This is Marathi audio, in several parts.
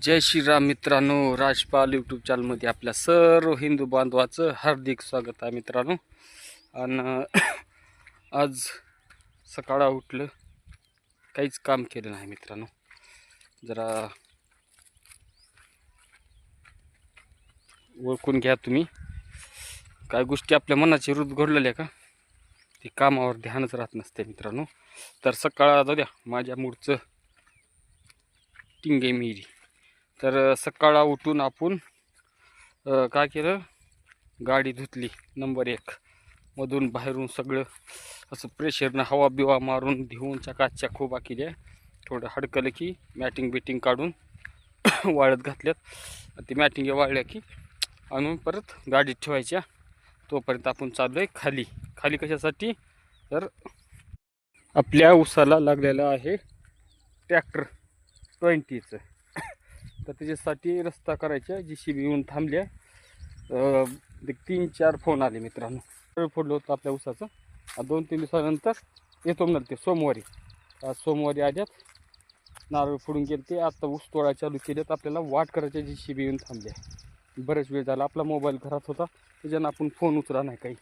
जय श्रीराम मित्रांनो, राजपाल यूट्यूब चॅनलमध्ये आपल्या सर्व हिंदू बांधवाचं हार्दिक स्वागत आहे मित्रांनो. आणि आज सकाळा उठलं, काहीच काम केलं नाही मित्रांनो. जरा ओळखून घ्या तुम्ही, काय गोष्टी आपल्या मनाची रुत घडलेल्या का ती कामावर ध्यानच राहत नसते मित्रांनो. तर सकाळ जाऊ द्या, माझ्या मूडचं टिंगे मिरी. तर सकाळा उठून आपण काय केलं, गाडी धुतली नंबर 1 मधून बाहेरून सगळं असं प्रेशरनं हवा बिवा मारून घेऊन चकाचक खोबा केल्या. थोडं हडकलं की मॅटिंग बिटिंग काढून वाळत घातल्यात. ती मॅटिंग वाळल्या की आणून परत गाडीत ठेवायच्या. तोपर्यंत आपण चाललो आहे खाली. खाली कशासाठी, तर आपल्या उसाला लागलेलं आहे ट्रॅक्टर 20चं. तर त्याच्यासाठी रस्ता करायचा JCB येऊन थांबल्या. 3-4 फोन आले मित्रांनो. फोडलं होतं आपल्या उसाचं. 2-3 दिवसानंतर येतो म्हणत ते सोमवारी. आज सोमवारी आल्यात, नारळ फोडून गेले ते. आता ऊस तोडा चालू केलेत. आपल्याला वाट करायच्या JCB येऊन थांबल्या. बरेच वेळ झाला, आपला मोबाईल घरात होता त्याच्यानं आपण फोन उचला नाही काही.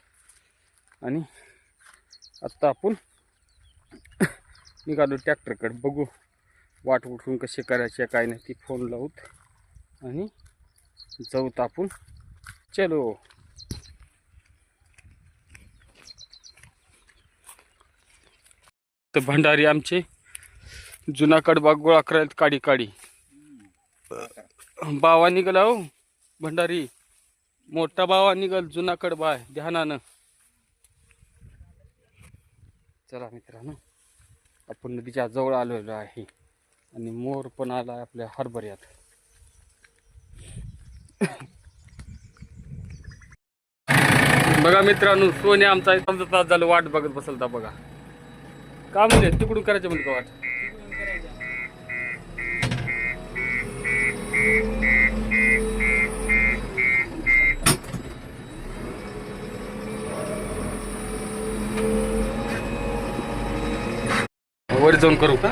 आणि आत्ता आपण निघालो ट्रॅक्टरकडे. बघू वाट उठून कसे करायचे काय नाही ती फोन लावूत आणि जाऊत आपण. चलो. तर भंडारी आमचे जुनाकड बाग गोळा करायला काडी काडी बावा निघाला हो भंडारी. मोठा बावा निघाल जुनाकड बाय, ध्यानानं. चला मित्रांनो, आपण नदीच्या जवळ आलेलो आहे आणि मोर पण आला आपल्या हरभऱ्यात. बघा मित्रांनो, सोने आमचा 15 तास झालं वाट बघत बसलता. बघा का म्हणजे तिकडून करायचं म्हणजे का वाट. वर जाऊन करू का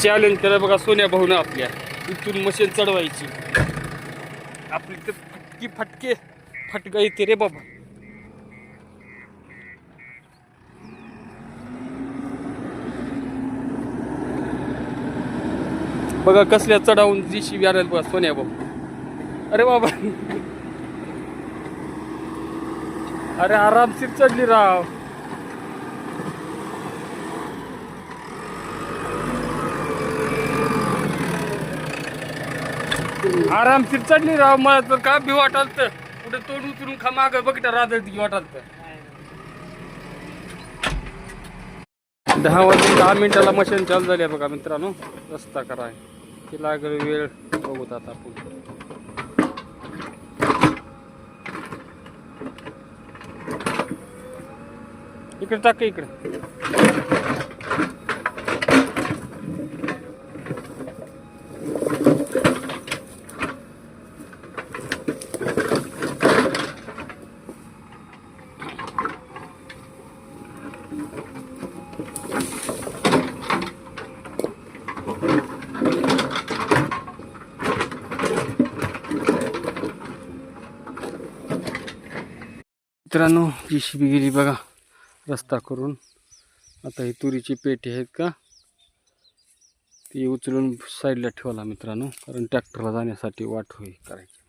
चॅलेंज करा. बघा सोन्या भाऊन आपल्या इथून मशीन चढवायची. आपली तर फटकी फटके फटका येते रे बाबा. बघा कसल्या चढावून JCB आणायला बघा सोन्या भाऊ. अरे बाबा, अरे आरामशीर चढली राव. आरामशीर चढली राव. मला तर का भी वाटाल तर कुठे तोंड उतरून खा माग बघितलं राहत वाटाल तर. 10 मिनिटाला मशीन चालू झाली बघा मित्रांनो. रस्ता कराय की लागेल वेळ बघूत आता आपण. इकडे टाक इकडे. मित्रांनो JCB गेली बघा रस्ता करून. आता ही तुरीची पेटी आहेत का ती उचलून साईडला ठेवला मित्रांनो, कारण ट्रॅक्टरला जाण्यासाठी वाट होई करायची.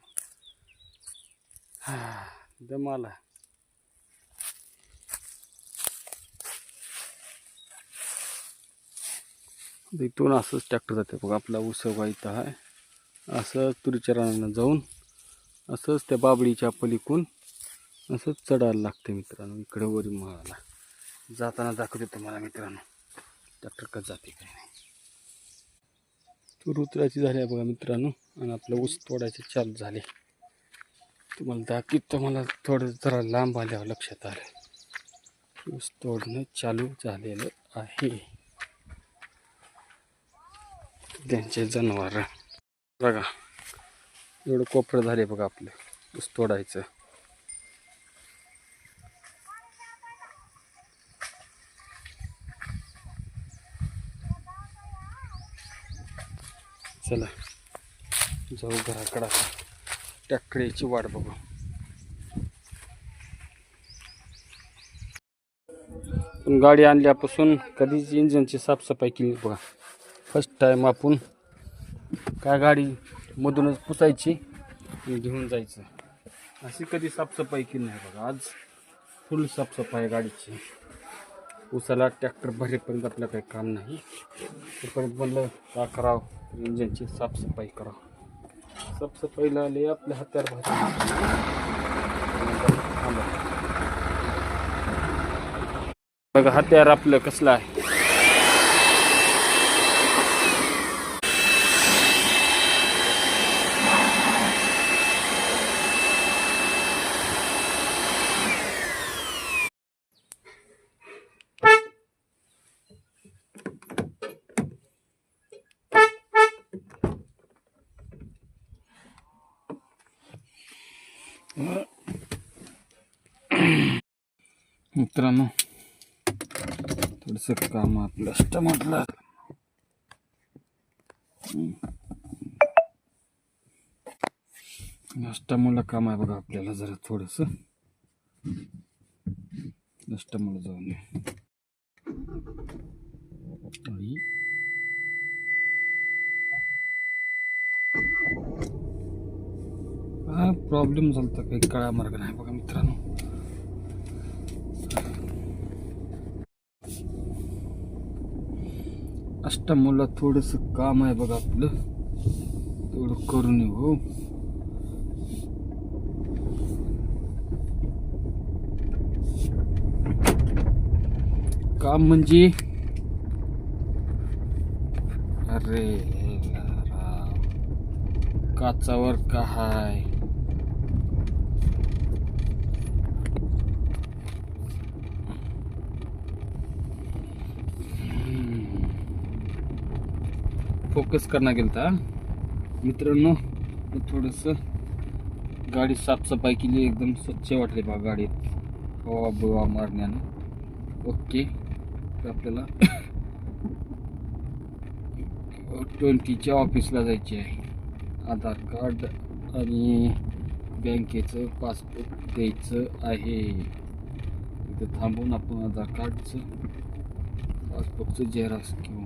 दमाला इथून असंच ट्रॅक्टर जाते बघा. आपला ऊस व्हायचा आहे असं तुरीच्या रानानं जाऊन असंच त्या बाबळीच्या पलीकडून असंच चढायला लागते मित्रांनो. इकडे वरी मळाला जाताना दाखवते तुम्हाला मित्रांनो ट्रॅक्टर कसं जाते काय नाही. तूर उतरायची झाली आहे बघा मित्रांनो आणि आपलं ऊस तोडायचे चालू झाले. तुम्हाला दाखवतो, मला थोडं जरा लांब आल्यावर लक्षात आलं ऊस तोडणं चालू झालेलं आहे. त्यांचे जनावर बघा एवढं कोपरं झाले बघा आपलं ऊस तोडायचं. चला जाऊ घराकडे, ट्रॅक्टरची वाट बघू. पण गाडी आणल्यापासून कधीच इंजनची साफसफाई केली बघा. फर्स्ट टाईम आपण काय गाडी मधूनच पुसायची आणि घेऊन जायचं, अशी कधी साफसफाई केली नाही बघा. आज फुल साफसफाई गाडीची. उसाला ट्रॅक्टर भरेपर्यंत आपलं काही काम नाही, तोपर्यंत म्हणलं का करावं इंजनची साफसफाई करावं. साफसफाईला आले आपल्या हात्यार बघा. हात्यार आपलं कसलं आहे. मित्रांनो थोडंसं काम आपलं म्हटलं. अष्टमूला काम आहे बघा आपल्याला. जरा थोडंसं अष्टमूला जाऊन हा प्रॉब्लेम झाला, काही काळा मार्ग नाही बघा मित्रांनो. अष्टमूला थोडंसं काम आहे बघा आपलं, तेवढं करून येऊ. काम म्हणजे अरे काचावर काय फोकस करना गेलता मित्रांनो. थोडंसं गाडी साफसफाई केली, एकदम स्वच्छ वाटले बघा गाडीत हवा बिवा मारण्यानं. ओके, तर आपल्याला 20च्या ऑफिसला जायचे आहे. आधार कार्ड आणि बँकेचं पासबुक द्यायचं आहे. तिथं थांबून आपण आधार कार्डचं पासबुकचं झेरॉक्स घेऊ.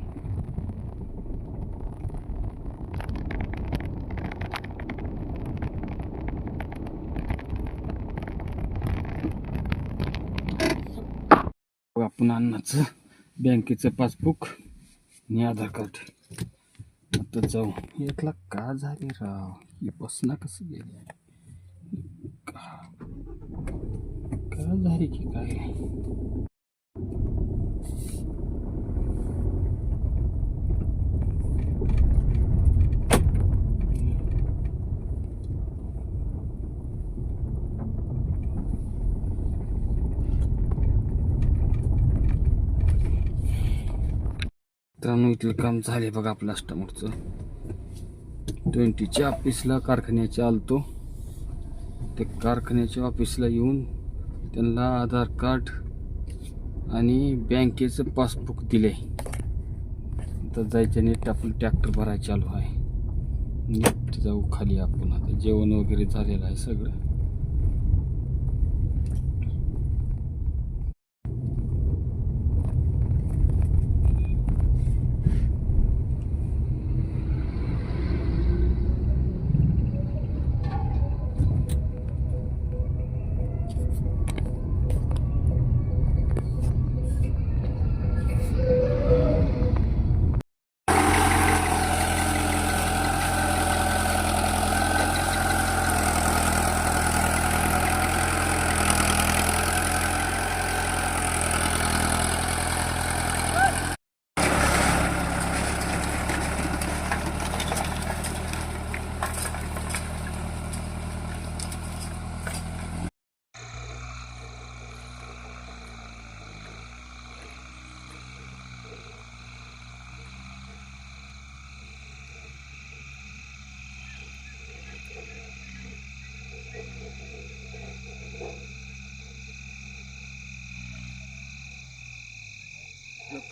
आपण अन्नाचं बँकेचं पासबुक आणि आधार कार्ड. आता जाऊ. यातला का झाले राव, ही बसना कसं गेली का झाली की काय. मित्रांनो इथलं काम झाले बघा आपलं अष्टमूरचं. 20च्या ऑफिसला कारखान्याच्या आलतो. ते कारखान्याच्या ऑफिसला येऊन त्यांना आधार कार्ड आणि बँकेचं पासबुक दिले. तर जायच्या नीट आपलं ट्रॅक्टर भरायला चालू आहे. नीट जाऊ खाली आपण. आता जेवण वगैरे झालेलं आहे सगळं.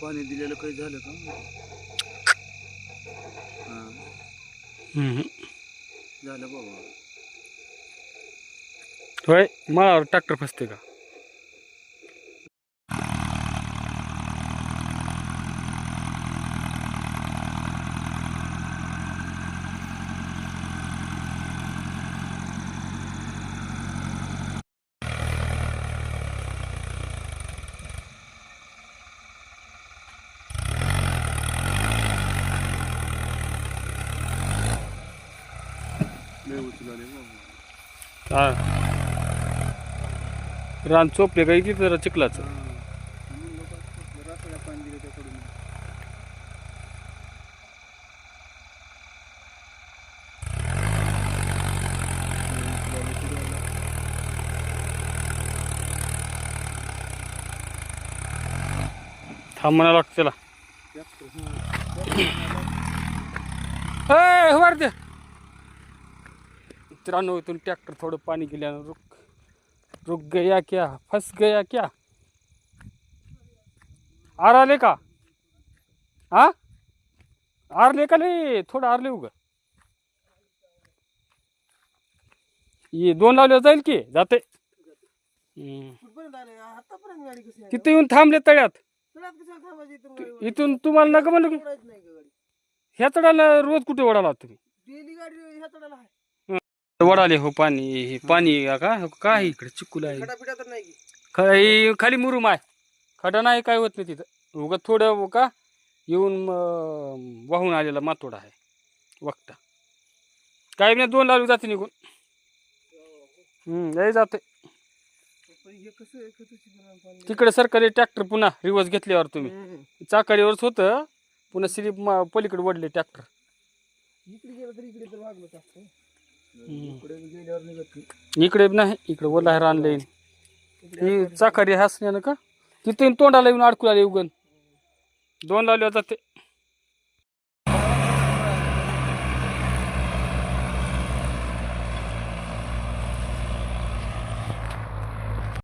पाणी दिलेलं काही झालं का? झालं बाबा. होय मला ट्रॅक्टर फसते का? लय उचलाले बाबा. हा रान चोपले का इथे जरा चिखलाचं. म्हणून लोक रासाला पाणी दिलं त्याकडून. थांब म्हणा लागतं त्याला. वर दे मित्रांनो, इथून ट्रॅक्टर थोडं पाणी गेल्यानं रुक गया क्या, फंस गया क्या? आर आले का? हा आरले का नाही? थोडं आरले उग ये 2 लावले जाईल की जाते. तिथे येऊन थांबले तळ्यात. इथून तुम्हाला नका म्हणलं की ह्या तळ्याला रोज कुठे वडाला तुम्ही? वडाले हो पाणी पाणी का इकडे चिकूल आहे. खाली मुरुम आहे. खडा नाही काय होत नाही तिथं. उगा थोडं का येऊन वाहून आलेला मातोडा आहे वक्ता. काही नाही 2 लावली जाते निघून. लय जाते तिकडे. सरकारी ट्रॅक्टर पुन्हा रिवर्स घेतल्यावर तुम्ही चाकारीवरच होतं, पुन्हा स्लिप पलीकडे वडले ट्रॅक्टर. इकडे नाही, इकडे ओला रानले ही चाकारी हसण्यानं का तिथे तोंडाला येऊन अडकू आले उगन. 2 लावले जाते.